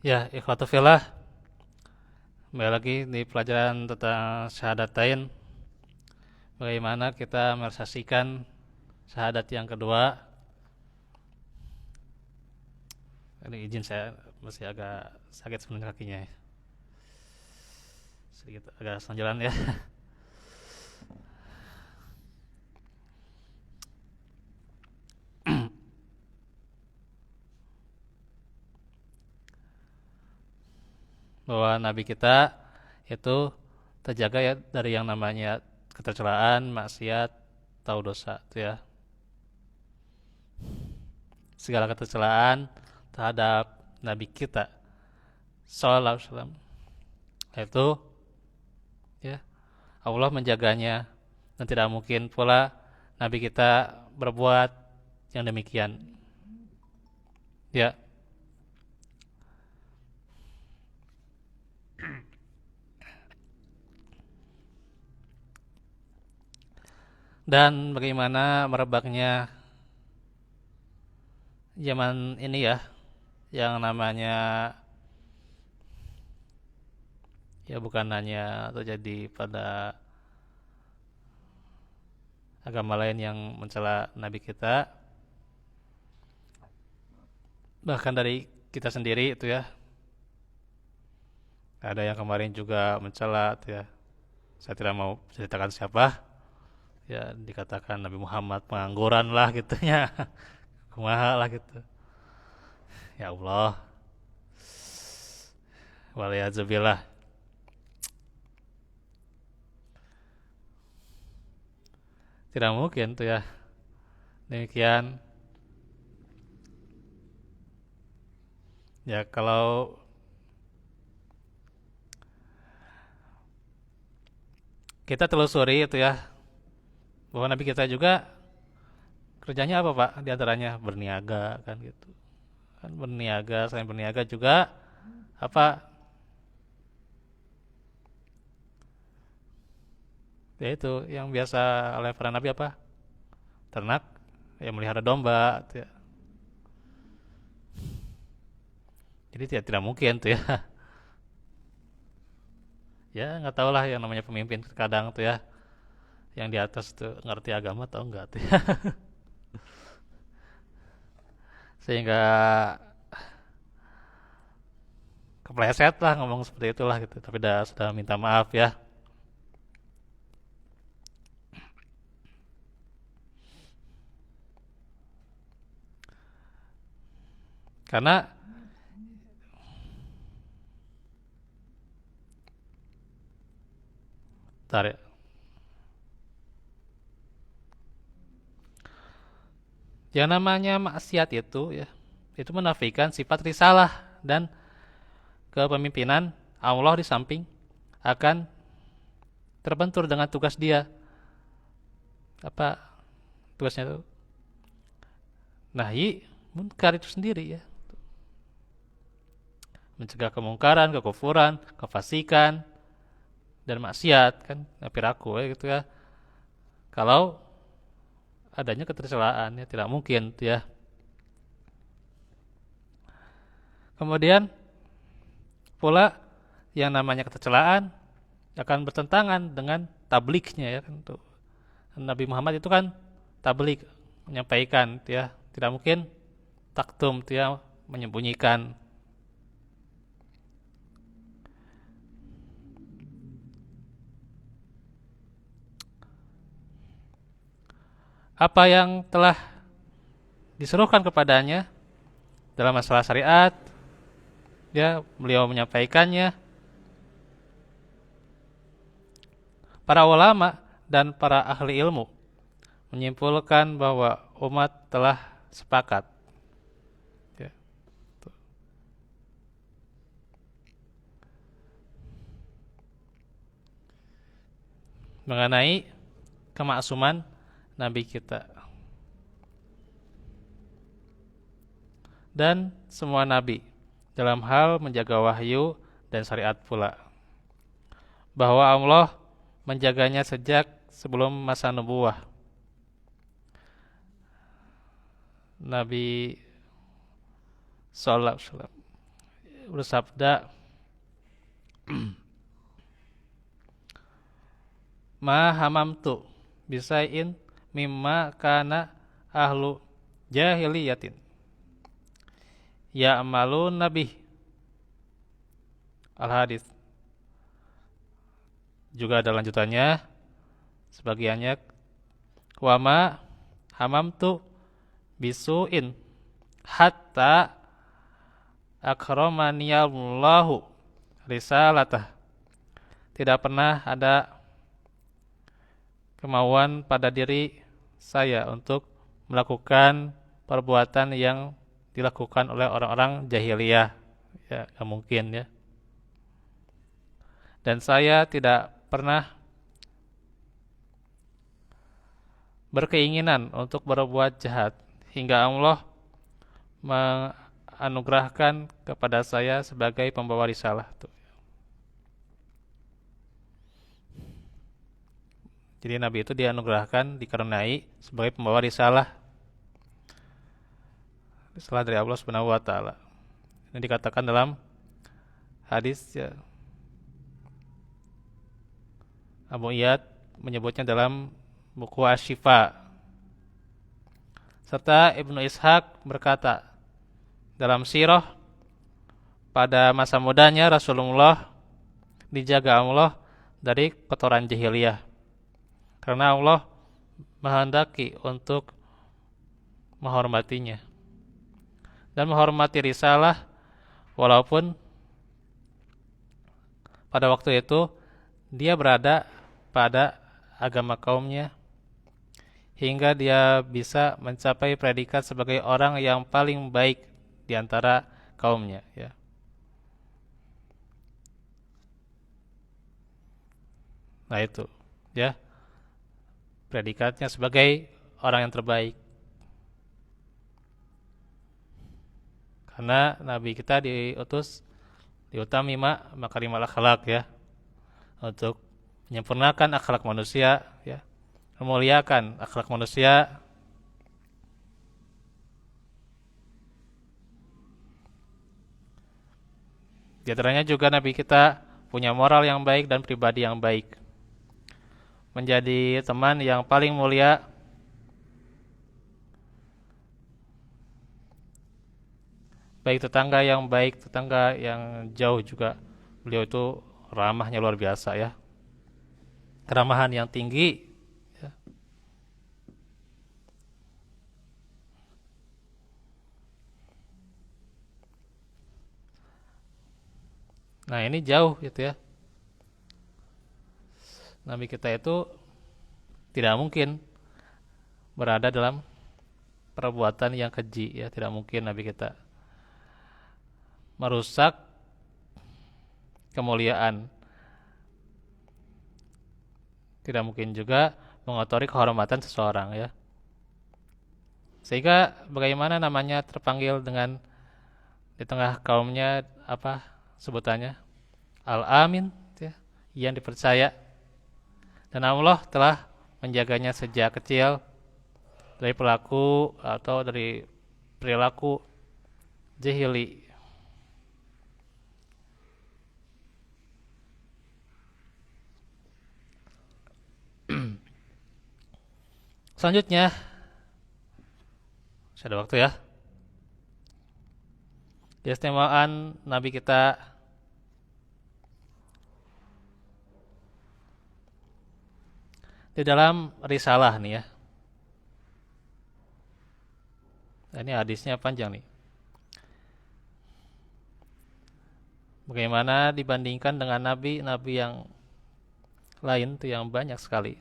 Ya, ikhwatu fillah, kembali lagi di pelajaran tentang syahadatain. Bagaimana kita merealisasikan syahadat yang kedua. Ini izin saya masih agak sakit sebenarnya kakinya ya. Sedikit agak senjalan ya. Bahwa Nabi kita itu terjaga ya dari yang namanya ketercelaan, maksiat, tahu dosa itu ya. Segala ketercelaan terhadap Nabi kita Sallallahu Alaihi Wasallam itu ya Allah menjaganya, dan tidak mungkin pula Nabi kita berbuat yang demikian. Ya, dan bagaimana merebaknya zaman ini ya, yang namanya ya bukan hanya terjadi pada agama lain yang mencela Nabi kita, bahkan dari kita sendiri itu ya. Ada yang kemarin juga mencela itu ya. Saya tidak mau ceritakan siapa. Ya dikatakan Nabi Muhammad pengangguran lah gitunya. Kumaha lah gitu. Ya Allah, waliyazubillah. Tidak mungkin tuh ya. Demikian. Ya kalau kita telusuri itu ya, bahwa Nabi kita juga kerjanya apa Pak? Di antaranya berniaga kan gitu. Kan berniaga, selain berniaga juga apa? Ya itu yang biasa oleh para nabi apa? Ternak, ya melihara domba gitu ya. Jadi tidak mungkin tuh ya. Ya nggak tahu lah yang namanya pemimpin kadang tuh ya, yang di atas tuh ngerti agama atau enggak tuh ya. Sehingga kepleset lah ngomong seperti itulah gitu. Tapi sudah minta maaf ya. Karena tarik yang namanya maksiat itu ya, itu menafikan sifat risalah dan kepemimpinan Allah di samping akan terbentur dengan tugas dia. Apa tugasnya itu? Nahi munkar itu sendiri ya. Mencegah kemungkaran, kekufuran, kefasikan, dan maksiat kan, piraku ya gitu ya. Kalau adanya ketercelaan ya tidak mungkin tuh ya. Kemudian pula yang namanya ketercelaan akan bertentangan dengan tabliknya ya kan tuh. Nabi Muhammad itu kan tablik, menyampaikan tuh ya, tidak mungkin taktum tuh ya, menyembunyikan. Apa yang telah disuruhkan kepadanya dalam masalah syariat, ya beliau menyampaikannya. Para ulama dan para ahli ilmu menyimpulkan bahwa umat telah sepakat ya, mengenai kemaksuman Nabi kita dan semua Nabi dalam hal menjaga wahyu dan syariat pula, bahwa Allah menjaganya sejak sebelum masa nubuah. Nabi Sallallahu Alaihi Wasallam bersabda, ma hamamtu bisain mimma kana ahlu jahiliyatin ya'malun nabi. Al-hadis. Juga ada lanjutannya, sebagiannya, wama hamamtu bisuin hatta akramaniyallahu risalatah. Tidak pernah ada kemauan pada diri saya untuk melakukan perbuatan yang dilakukan oleh orang-orang jahiliyah. Ya, gak mungkin ya. Dan saya tidak pernah berkeinginan untuk berbuat jahat hingga Allah menganugerahkan kepada saya sebagai pembawa risalah. Jadi Nabi itu dianugerahkan, dikarenai sebagai pembawa risalah dari Allah Subhanahu wa taala. Ini dikatakan dalam hadis ya, Abu Iyad menyebutnya dalam buku Asy-Syifa. Serta Ibnu Ishaq berkata dalam sirah, pada masa mudanya Rasulullah dijaga Allah dari kotoran jahiliyah, karena Allah menghendaki untuk menghormatinya dan menghormati risalah, walaupun pada waktu itu dia berada pada agama kaumnya, hingga dia bisa mencapai predikat sebagai orang yang paling baik di antara kaumnya ya. Nah itu ya, predikatnya sebagai orang yang terbaik. Karena Nabi kita diutus diutami makarimul akhlak ya, untuk menyempurnakan akhlak manusia ya, memuliakan akhlak manusia. Di antaranya juga Nabi kita punya moral yang baik dan pribadi yang baik, menjadi teman yang paling mulia, baik tetangga yang baik, tetangga yang jauh juga. Beliau itu ramahnya luar biasa ya, keramahan yang tinggi ya. Nah ini jauh gitu ya, Nabi kita itu tidak mungkin berada dalam perbuatan yang keji ya, tidak mungkin Nabi kita merusak kemuliaan, tidak mungkin juga mengotori kehormatan seseorang ya. Sehingga bagaimana namanya terpanggil dengan di tengah kaumnya apa sebutannya? Al-Amin ya, yang dipercaya. Dan Allah telah menjaganya sejak kecil dari pelaku atau dari perilaku jahili. Selanjutnya, sudah waktu ya. Keistimewaan Nabi kita di dalam risalah nih ya. Ini hadisnya panjang nih. Bagaimana dibandingkan dengan nabi-nabi yang lain tuh yang banyak sekali.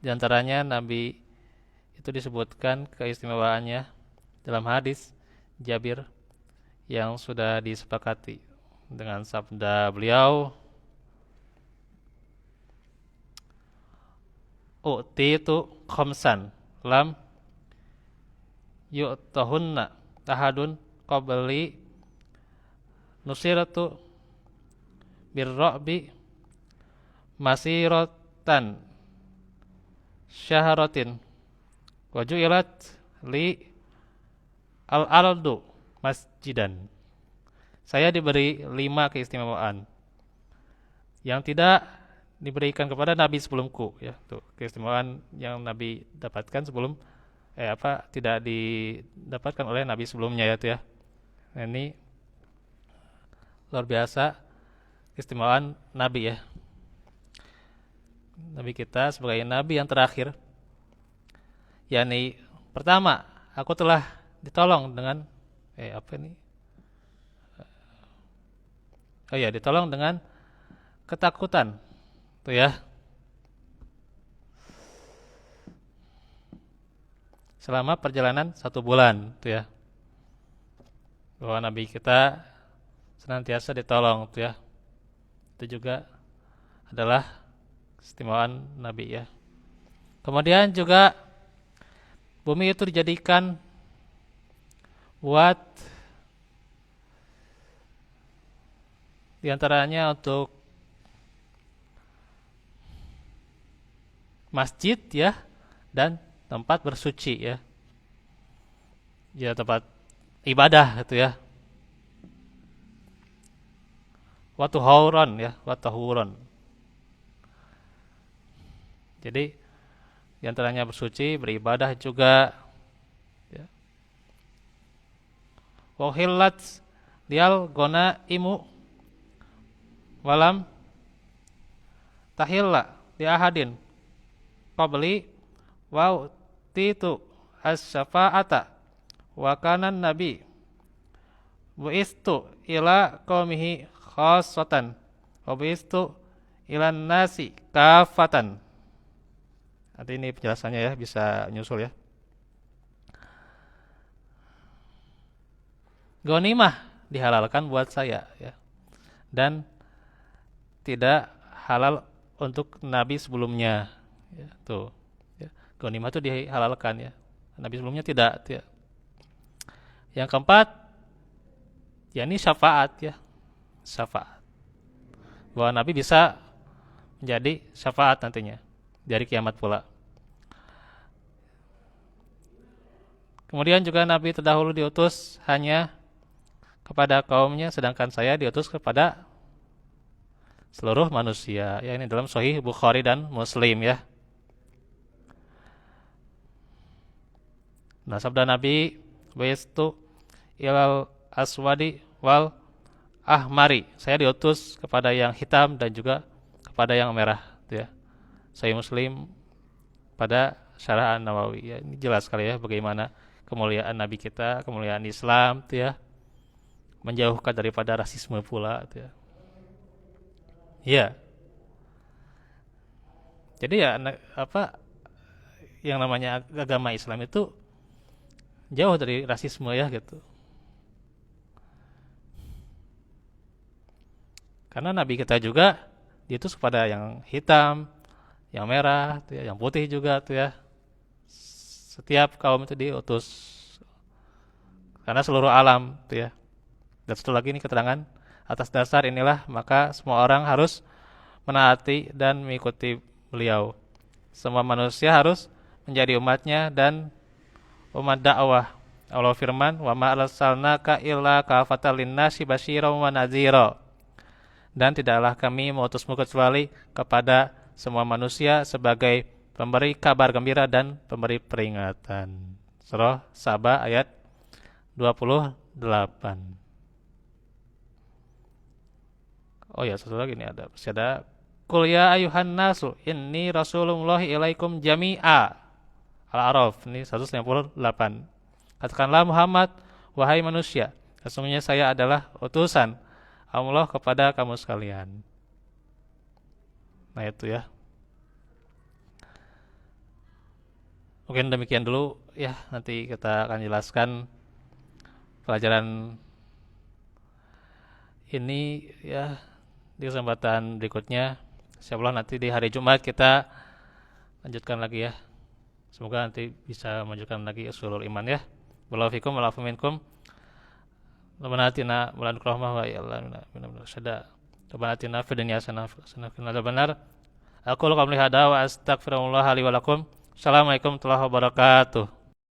Di antaranya Nabi itu disebutkan keistimewaannya dalam hadis Jabir yang sudah disepakati dengan sabda beliau, "U'titu khamsan lam yu'tahunna ahadun qabli nusiratu birra'bi masiratan syahratin wa ju'ilat li al-ardu masjidan." saya diberi 5 keistimewaan yang tidak diberikan kepada nabi sebelumku, ya. Tuh, keistimewaan yang nabi dapatkan sebelum tidak didapatkan oleh nabi sebelumnya, ya tuh ya. Nah, ini luar biasa keistimewaan nabi, ya. Nabi kita sebagai nabi yang terakhir, yakni pertama, aku telah ditolong dengan ditolong dengan ketakutan, tuh ya. Selama perjalanan 1 bulan, tuh ya. Bahwa nabi kita senantiasa ditolong, tuh ya. Itu juga adalah keistimewaan nabi, ya. Kemudian juga bumi itu dijadikan buat diantaranya untuk masjid, ya, dan tempat bersuci, ya. Ya, tempat ibadah itu, ya. Watuhuron, ya, watuhuron. Jadi diantaranya bersuci, beribadah juga, ya. Wahillat lial gona imu walam tahilla li ahadin qabli wa titu as-syafa'ata wa kana nabi buistu ila qaumihi khassatan wa buistu ilan nasi kafatan. Nanti ini penjelasannya, ya, bisa nyusul, ya. Ghanimah dihalalkan buat saya, ya. Dan tidak halal untuk nabi sebelumnya, ya, tuh, ya. Ghanimah itu dihalalkan, ya. Nabi sebelumnya tidak, ya. Yang keempat, ya, ini syafaat, ya. Syafaat. Bahwa nabi bisa menjadi syafaat nantinya dari kiamat pula. Kemudian juga nabi terdahulu diutus hanya kepada kaumnya, sedangkan saya diutus kepada seluruh manusia. Ya, ini dalam Sahih Bukhari dan Muslim, ya. Nah, sabda Nabi, "Waistu ilal aswadi wal ahmari." Saya diutus kepada yang hitam dan juga kepada yang merah, gitu, ya. Sahih Muslim pada Syarah An-Nawawi, ya. Ini jelas sekali, ya, bagaimana kemuliaan Nabi kita, kemuliaan Islam, gitu, ya. Menjauhkan daripada rasisme pula, gitu, ya. Iya. Jadi, ya, yang namanya agama Islam itu jauh dari rasisme, ya, gitu. Karena Nabi kita juga diutus kepada yang hitam, yang merah, tuh, ya, yang putih juga, tuh, ya. Setiap kaum itu diutus karena seluruh alam, tuh, ya. Dan satu lagi ini keterangan, atas dasar inilah maka semua orang harus menaati dan mengikuti beliau. Semua manusia harus menjadi umatnya dan umat dakwah. Allah firman, "Wa ma arsalnaka illa kafatan linnasi basyiran wa nadhira." Dan tidaklah kami mengutusmu kecuali kepada semua manusia sebagai pemberi kabar gembira dan pemberi peringatan. Surah Saba ayat 28. Oh ya, satu lagi ini masih ada. Qul ya ayuhan nasu inni rasulullahi ilaikum jami'a. Al-A'raf ini 198. Katakanlah Muhammad, wahai manusia, sesungguhnya saya adalah utusan Allah kepada kamu sekalian. Nah, itu, ya. Mungkin demikian dulu, ya. Nanti kita akan jelaskan pelajaran ini, ya, di kesempatan berikutnya. Insyaallah nanti di hari Jumat kita lanjutkan lagi, ya. Semoga nanti bisa melanjutkan lagi usulul iman, ya. Wallahu fikum wa lafu minkum. Rabbana atina wa la nukrahma wa ya Allah minna syada. Rabbana atina fid dunya hasanah wa qina adzabannar. Aku lakum li hada wa astaghfirullah li wa lakum. Assalamualaikum warahmatullahi wabarakatuh.